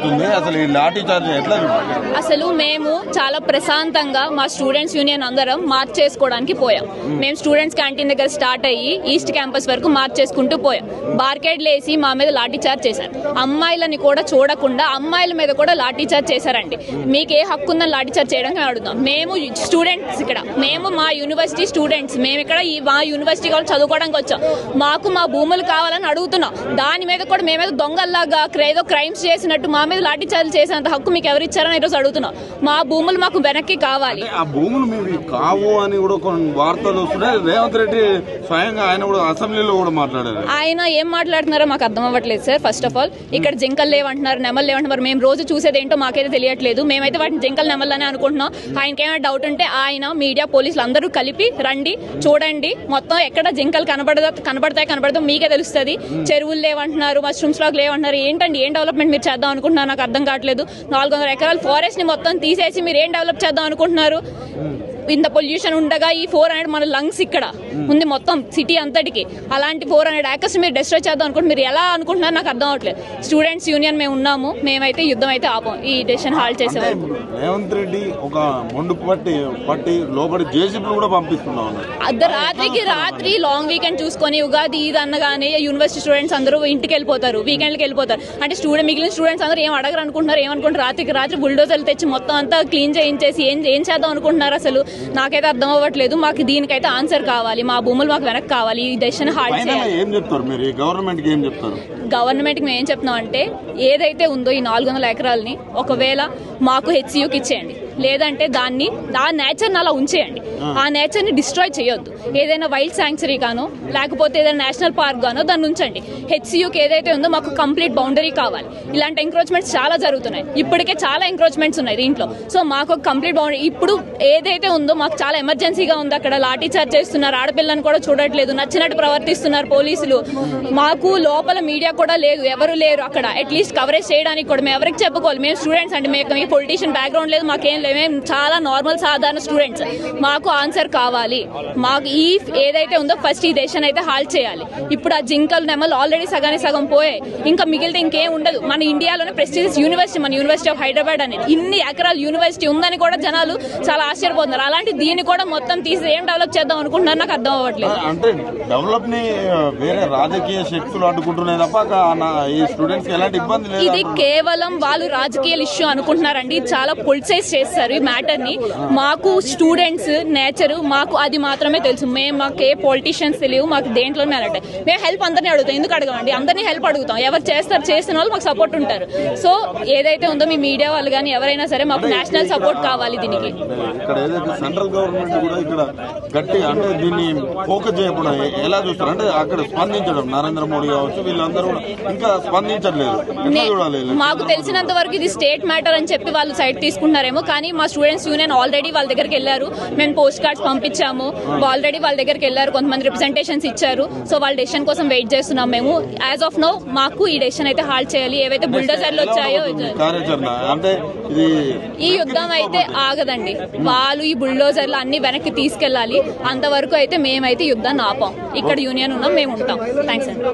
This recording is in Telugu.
జరుగుతుంది. అసలు ఈ లాఠీ చార్జ్ ఎట్లా? అసలు మేము చాలా ప్రశాంతంగా మా స్టూడెంట్స్ యూనియన్ అందరం మార్చ్ చేసుకోవడానికి పోయాం. మేము స్టూడెంట్స్ క్యాంటీన్ దగ్గర స్టార్ట్ అయ్యి ఈస్ట్ క్యాంపస్ వరకు మార్చ్ చేసుకుంటూ పోయాం. బార్కెడ్లు వేసి మా మీద లాఠీ చార్జ్ చేశారు. అమ్మాయిలని కూడా చూడకుండా అమ్మాయిల మీద కూడా లాఠీ చార్జ్ చేశారండి. మీకు ఏ హక్కు ఉందని లాఠీ చార్జ్ చేయడానికి అడుగుతాం. మేము స్టూడెంట్స్ ఇక్కడ, మేము మా యూనివర్సిటీ స్టూడెంట్స్, మేము ఇక్కడ మా యూనివర్సిటీ వాళ్ళు చదువుకోవడానికి వచ్చాం. మాకు మా భూములు కావాలని అడుగుతున్నాం. దాని మీద కూడా మేమేదో దొంగల్లాగా ఏదో క్రైమ్స్ చేసినట్టు మా మీద లాఠీ చార్జ్ చేసేంత హక్కు మీకు ఎవరు ఇచ్చారని ఈరోజు అడుగుతున్నాం. మా భూములు మాకు వెనక్కి కావాలి. ఆ భూములు మీవి కావు అని కూడా కొన్ని వార్తలు వస్తున్నాయి. రేవంత్ రెడ్డి స్వయంగా ఆయన కూడా అసెంబ్లీలో కూడా మాట్లాడారు. ఆయన ఏం మాట్లాడుతున్నారో మాకు అర్థం అవ్వట్లేదు సార్. ఫస్ట్ ఆఫ్ ఆల్ ఇక్కడ జింకలు లేవంటున్నారు, నెమలు లేవంటున్నారు. మేము రోజు చూసేది ఏంటో మాకైతే తెలియట్లేదు. మేమైతే వాటిని జింకలు నెమలని అనుకుంటున్నాం. ఆయనకి ఏమైనా డౌట్ ఉంటే ఆయన మీడియా పోలీసులు అందరూ కలిపి రండి, చూడండి మొత్తం ఎక్కడ జింకలు కనబడతాయి మీకే తెలుస్తుంది. చెరువులు లేవంటున్నారు, మష్రూమ్స్ లాగా లేవంటున్నారు. ఏంటండి ఏం డెవలప్మెంట్ మీరు చేద్దాం అనుకుంటున్నారు? నాకు అర్థం కావట్లేదు. 400 ఎకరాల ఫారెస్ట్ ని మొత్తం తీసేసి మీరు ఏం డెవలప్ చేద్దాం అనుకుంటున్నారు? ఇంత పొల్యూషన్ ఉండగా ఈ 400 మన లంగ్స్ ఇక్కడ ఉంది మొత్తం సిటీ అంతటికి. అలాంటి 400 ఏకర్స్ మీరు డిస్ట్రాయ్ చేద్దాం అనుకుంటే మీరు ఎలా అనుకుంటున్నారు? నాకు అర్థం అవట్లేదు. స్టూడెంట్స్ యూనియన్ మేము ఉన్నాము, మేమైతే యుద్ధం అయితే ఆపం ఈ డెసిషన్ హాల్ట్ చేసేవారు. రేవంత్ రెడ్డి ఒక మొండు పట్టి లోపలి జేసీబీలు కూడా పంపిస్తున్నాం. రాత్రి లాంగ్ వీకెండ్ చూసుకొని ఉగాది ఇది అనగానే యూనివర్సిటీ స్టూడెంట్స్ అందరూ ఇంటికి వెళ్ళిపోతారు, వీకెండ్కి వెళ్ళిపోతారు. అంటే మిగిలిన స్టూడెంట్స్ అందరూ ఏం అడగరు అనుకుంటున్నారు, ఏమనుకుంటారు? రాత్రి బుల్డోజర్లు తెచ్చి మొత్తం అంతా క్లీన్ చేయించేసి ఏం చేద్దాం అనుకుంటున్నారు? అసలు నాకైతే అర్థం అవ్వట్లేదు. మాకు దీనికైతే ఆన్సర్ కావాలి. మా భూములు మాకు వెనక్కి కావాలి. ఈ డెసిషన్ హాల్ట్ చేయాలి. గవర్నమెంట్ కి మేము ఏం చెప్తున్నాం అంటే ఏదైతే ఉందో ఈ 400 ఎకరాలని ఒకవేళ మాకు హెచ్సియుకి ఇచ్చేయండి, లేదంటే దాన్ని ఆ నేచర్ అలా ఉంచేయండి. ఆ నేచర్ ని డిస్ట్రాయ్ చేయొద్దు. ఏదైనా వైల్డ్ శాంక్చురీ గానో లేకపోతే ఏదైనా నేషనల్ పార్క్ గానో దాన్ని ఉంచండి. హెచ్సియుకి ఏదైతే ఉందో మాకు కంప్లీట్ బౌండరీ కావాలి. ఇలాంటి ఎంక్రోచ్మెంట్స్ చాలా జరుగుతున్నాయి. ఇప్పటికే చాలా ఎంక్రోచ్మెంట్స్ ఉన్నాయి దీంట్లో. సో మాకు కంప్లీట్ బౌండరీ ఇప్పుడు ఏదైతే ఉందో మాకు చాలా ఎమర్జెన్సీగా ఉంది. అక్కడ లాఠీ చార్జ్ చేస్తున్నారు, ఆడపిల్లని కూడా చూడట్లేదు, నచ్చినట్టు ప్రవర్తిస్తున్నారు పోలీసులు. మాకు లోపల మీడియా కూడా లేదు, ఎవరు లేరు అక్కడ అట్లీస్ట్ కవరేజ్ చేయడానికి కూడా. మేము ఎవరికి చెప్పుకోవాలి? మేము స్టూడెంట్స్ అండి, మేము పొలిటీషియన్ బ్యాక్గ్రౌండ్ లేదు, మాకేం లేదు, మేము చాలా నార్మల్ సాధారణ స్టూడెంట్స్. మాకు ఆన్సర్ కావాలి. మాకు ఈ ఏదైతే ఉందో ఫస్ట్ ఈ డెసిషన్ అయితే హాల్ట్ చేయాలి. ఇప్పుడు ఆ జింకలు నెమలు ఆల్రెడీ సగం పోయాయి, ఇంకా మిగిలితే ఇంకేం ఉండదు. మన ఇండియాలోనే ప్రెస్టీజియస్ యూనివర్సిటీ మన యూనివర్సిటీ ఆఫ్ హైదరాబాద్ అనేది ఇన్ని ఎకరాల యూనివర్సిటీ ఉందని కూడా జనాలు చాలా ఆశ్చర్యపోతున్నారు. అలాంటి దీన్ని కూడా మొత్తం తీసి ఏం డెవలప్ చేద్దాం అనుకుంటున్నారు? నాకు అర్థం అవ్వట్లేదు. అంటే డెవలప్ ని వేరే రాజకీయ శక్తులు అడ్డుకుంటున్నాయి తప్ప ఈ స్టూడెంట్స్ ఎలాంటి ఇబ్బంది లేదు. ఇది కేవలం వాళ్ళు రాజకీయ ఇష్యూ అనుకుంటున్నారండి. చాలా పొలిటిసైజ్ చేస్తారు ఈ మ్యాటర్ ని. మాకు స్టూడెంట్స్ నేచర్ మాకు అది మాత్రమే తెలుసు. మాకు ఏ పొలిటీషియన్స్ తెలియవు, మాకు దేంట్లోనే అలర్ట్. మేము హెల్ప్ అందరినీ అడుగుతాం. ఎందుకు అడగమండి? అందరినీ హెల్ప్ అడుగుతాం. ఎవరు చేస్తున్న వాళ్ళు మాకు సపోర్ట్ ఉంటారు. సో ఏదైతే ఉందో మీ మీడియా వాళ్ళు కానీ ఎవరైనా సరే మాకు నేషనల్ సపోర్ట్ కావాలి దీనికి. ఇక్కడ ఏదైతే సెంట్రల్ గవర్నమెంట్ కూడా ఇక్కడ గట్టి అంటే దీన్ని ఫోకస్ చేయకుండా ఎలా చూస్తారు అంటే అక్కడ స్పందించడం నరేంద్ర మోడీ కావచ్చు వీళ్ళందరూ ఇంకా స్పందించట్లేదు. మాకు తెలిసినంత వరకు ఇది స్టేట్ మ్యాటర్ అని చెప్పి వాళ్ళు సైడ్ తీసుకుంటున్నారేమో, కానీ మా స్టూడెంట్స్ యూనియన్ ఆల్రెడీ వాళ్ళ దగ్గరికి వెళ్ళారు. మేము పోస్ట్ కార్డ్స్ పంపించాము, ఆల్రెడీ వాళ్ళ దగ్గరికి వెళ్ళారు, కొంతమంది రిప్రజెంటేషన్స్ ఇచ్చారు. సో వాళ్ళ డెసిషన్ కోసం వెయిట్ చేస్తున్నాం మేము. యాజ్ ఆఫ్ నో మాకు ఈ డెసిషన్ అయితే హాల్ట్ చేయాలి. ఏవైతే బుల్డోజర్లు వచ్చాయో ఈ యుద్ధం అయితే ఆగదండి. వాళ్ళు ఈ బుల్డోజర్లు అన్ని వెనక్కి తీసుకెళ్లాలి. అంతవరకు అయితే మేమైతే యుద్ధాన్ని ఆపాం. ఇక్కడ యూనియన్ ఉన్నాం, మేము ఉంటాం. థ్యాంక్స్ అండి.